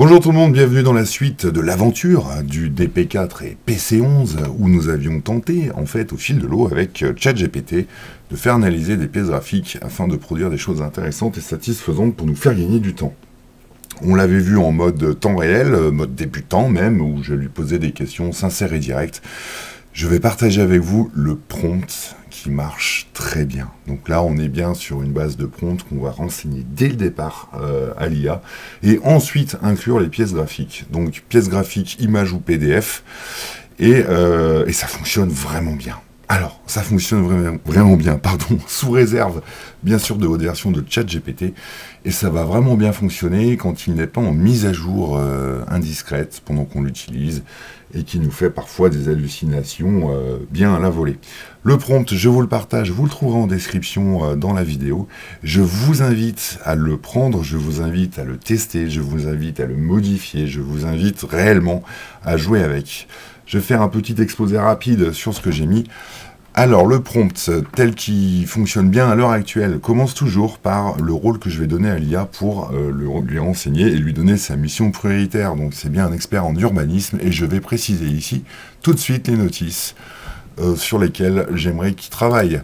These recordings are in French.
Bonjour tout le monde, bienvenue dans la suite de l'aventure du DP4 et PC11 où nous avions tenté, en fait, au fil de l'eau avec ChatGPT, de faire analyser des pièces graphiques afin de produire des choses intéressantes et satisfaisantes pour nous faire gagner du temps. On l'avait vu en mode temps réel, mode débutant même, où je lui posais des questions sincères et directes. Je vais partager avec vous le prompt qui marche très bien. Donc là, on est bien sur une base de prompt qu'on va renseigner dès le départ à l'IA et ensuite inclure les pièces graphiques. Donc pièces graphiques, images ou PDF et ça fonctionne vraiment bien. Alors, ça fonctionne vraiment bien, pardon, sous réserve, bien sûr, de votre version de ChatGPT, et ça va vraiment bien fonctionner quand il n'est pas en mise à jour indiscrète pendant qu'on l'utilise, et qui nous fait parfois des hallucinations bien à la volée. Le prompt, je vous le partage, vous le trouverez en description dans la vidéo. Je vous invite à le prendre, je vous invite à le tester, je vous invite à le modifier, je vous invite réellement à jouer avec. Je vais faire un petit exposé rapide sur ce que j'ai mis. Alors, le prompt, tel qu'il fonctionne bien à l'heure actuelle, commence toujours par le rôle que je vais donner à l'IA pour lui renseigner et lui donner sa mission prioritaire. Donc, c'est bien un expert en urbanisme, et je vais préciser ici tout de suite les notices sur lesquelles j'aimerais qu'il travaille.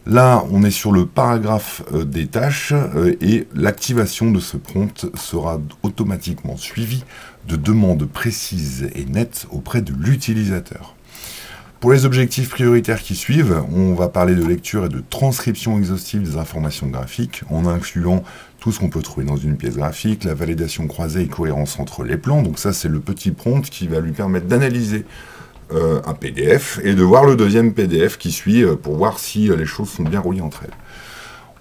Là, on est sur le paragraphe des tâches et l'activation de ce prompt sera automatiquement suivie de demandes précises et nettes auprès de l'utilisateur. Pour les objectifs prioritaires qui suivent, on va parler de lecture et de transcription exhaustive des informations graphiques, en incluant tout ce qu'on peut trouver dans une pièce graphique, la validation croisée et cohérence entre les plans. Donc ça, c'est le petit prompt qui va lui permettre d'analyser un PDF et de voir le deuxième PDF qui suit pour voir si les choses sont bien reliées entre elles.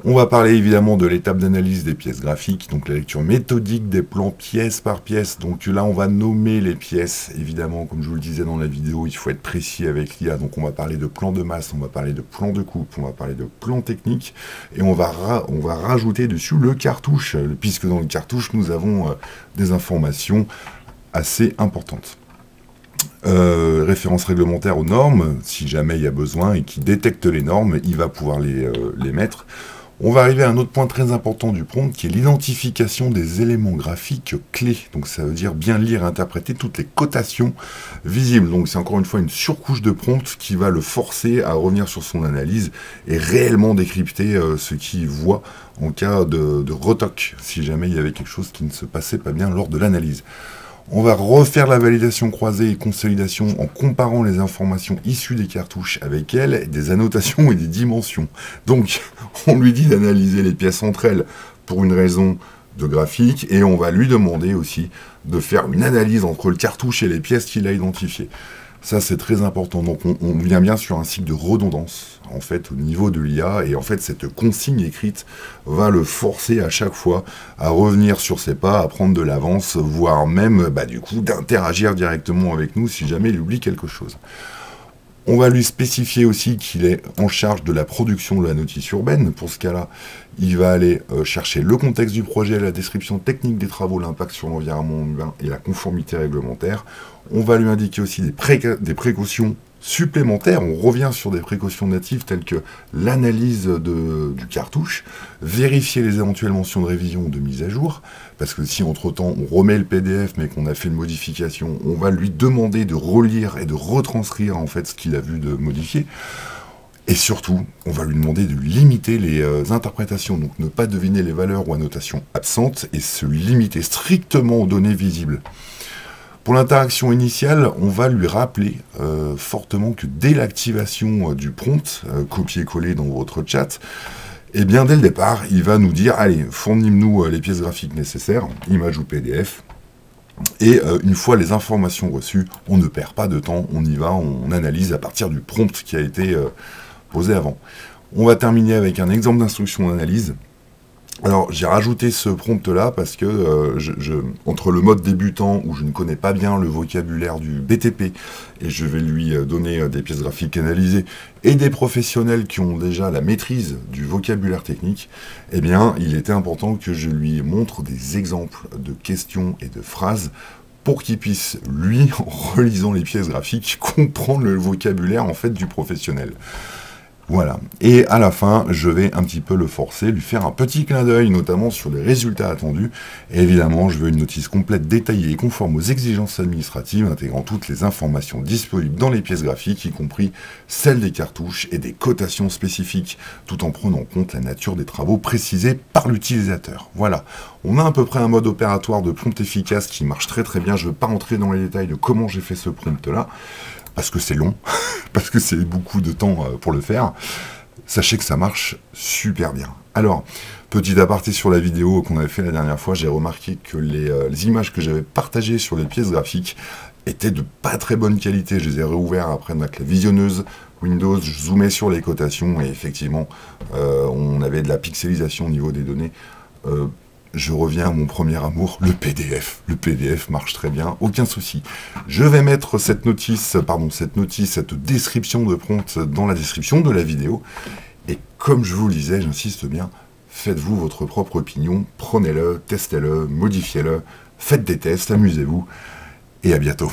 On va parler évidemment de l'étape d'analyse des pièces graphiques, donc la lecture méthodique des plans pièce par pièce. Donc là, on va nommer les pièces, évidemment, comme je vous le disais dans la vidéo, il faut être précis avec l'IA. Donc on va parler de plan de masse, on va parler de plan de coupe, on va parler de plan technique, et on va rajouter dessus le cartouche, puisque dans le cartouche, nous avons des informations assez importantes. Références réglementaires aux normes, si jamais il y a besoin, et qui détecte les normes, il va pouvoir les mettre. On va arriver à un autre point très important du prompt, qui est l'identification des éléments graphiques clés. Donc ça veut dire bien lire et interpréter toutes les cotations visibles. Donc c'est encore une fois une surcouche de prompt qui va le forcer à revenir sur son analyse et réellement décrypter ce qu'il voit en cas de retoc, si jamais il y avait quelque chose qui ne se passait pas bien lors de l'analyse. On va refaire la validation croisée et consolidation en comparant les informations issues des cartouches avec elles, des annotations et des dimensions. Donc, on lui dit d'analyser les pièces entre elles pour une raison de graphique, et on va lui demander aussi de faire une analyse entre le cartouche et les pièces qu'il a identifiées. Ça, c'est très important. Donc, on vient bien sur un cycle de redondance, en fait, au niveau de l'IA. Et en fait, cette consigne écrite va le forcer à chaque fois à revenir sur ses pas, à prendre de l'avance, voire même, du coup, d'interagir directement avec nous si jamais il oublie quelque chose. On va lui spécifier aussi qu'il est en charge de la production de la notice urbaine. Pour ce cas-là, il va aller chercher le contexte du projet, la description technique des travaux, l'impact sur l'environnement urbain et la conformité réglementaire. On va lui indiquer aussi des précautions supplémentaires. On revient sur des précautions natives telles que l'analyse du cartouche, vérifier les éventuelles mentions de révision ou de mise à jour, parce que si entre-temps on remet le PDF mais qu'on a fait une modification, on va lui demander de relire et de retranscrire en fait ce qu'il a vu de modifié. Et surtout, on va lui demander de limiter les interprétations, donc ne pas deviner les valeurs ou annotations absentes et se limiter strictement aux données visibles. Pour l'interaction initiale, on va lui rappeler fortement que dès l'activation du prompt, copier-coller dans votre chat, et bien dès le départ, il va nous dire, allez, fournis-nous les pièces graphiques nécessaires, images ou PDF, et une fois les informations reçues, on ne perd pas de temps, on y va, on analyse à partir du prompt qui a été posé avant. On va terminer avec un exemple d'instruction d'analyse. Alors, j'ai rajouté ce prompt-là parce que entre le mode débutant, où je ne connais pas bien le vocabulaire du BTP, et je vais lui donner des pièces graphiques analysées, et des professionnels qui ont déjà la maîtrise du vocabulaire technique, eh bien, il était important que je lui montre des exemples de questions et de phrases pour qu'il puisse, lui, en relisant les pièces graphiques, comprendre le vocabulaire, en fait, du professionnel. Voilà. Et à la fin, je vais un petit peu le forcer, lui faire un petit clin d'œil, notamment sur les résultats attendus. Et évidemment, je veux une notice complète, détaillée et conforme aux exigences administratives, intégrant toutes les informations disponibles dans les pièces graphiques, y compris celles des cartouches et des cotations spécifiques, tout en prenant en compte la nature des travaux précisés par l'utilisateur. Voilà. On a à peu près un mode opératoire de prompt efficace qui marche très très bien. Je ne veux pas rentrer dans les détails de comment j'ai fait ce prompt-là, parce que c'est long, parce que c'est beaucoup de temps pour le faire. Sachez que ça marche super bien. Alors, petit aparté sur la vidéo qu'on avait fait la dernière fois, j'ai remarqué que les images que j'avais partagées sur les pièces graphiques étaient de pas très bonne qualité. Je les ai réouvertes après avec la visionneuse Windows, je zoomais sur les cotations et effectivement, on avait de la pixelisation au niveau des données. Je reviens à mon premier amour, le PDF. Le PDF marche très bien, aucun souci. Je vais mettre cette description de prompt dans la description de la vidéo. Et comme je vous le disais, j'insiste bien, faites-vous votre propre opinion, prenez-le, testez-le, modifiez-le, faites des tests, amusez-vous, et à bientôt.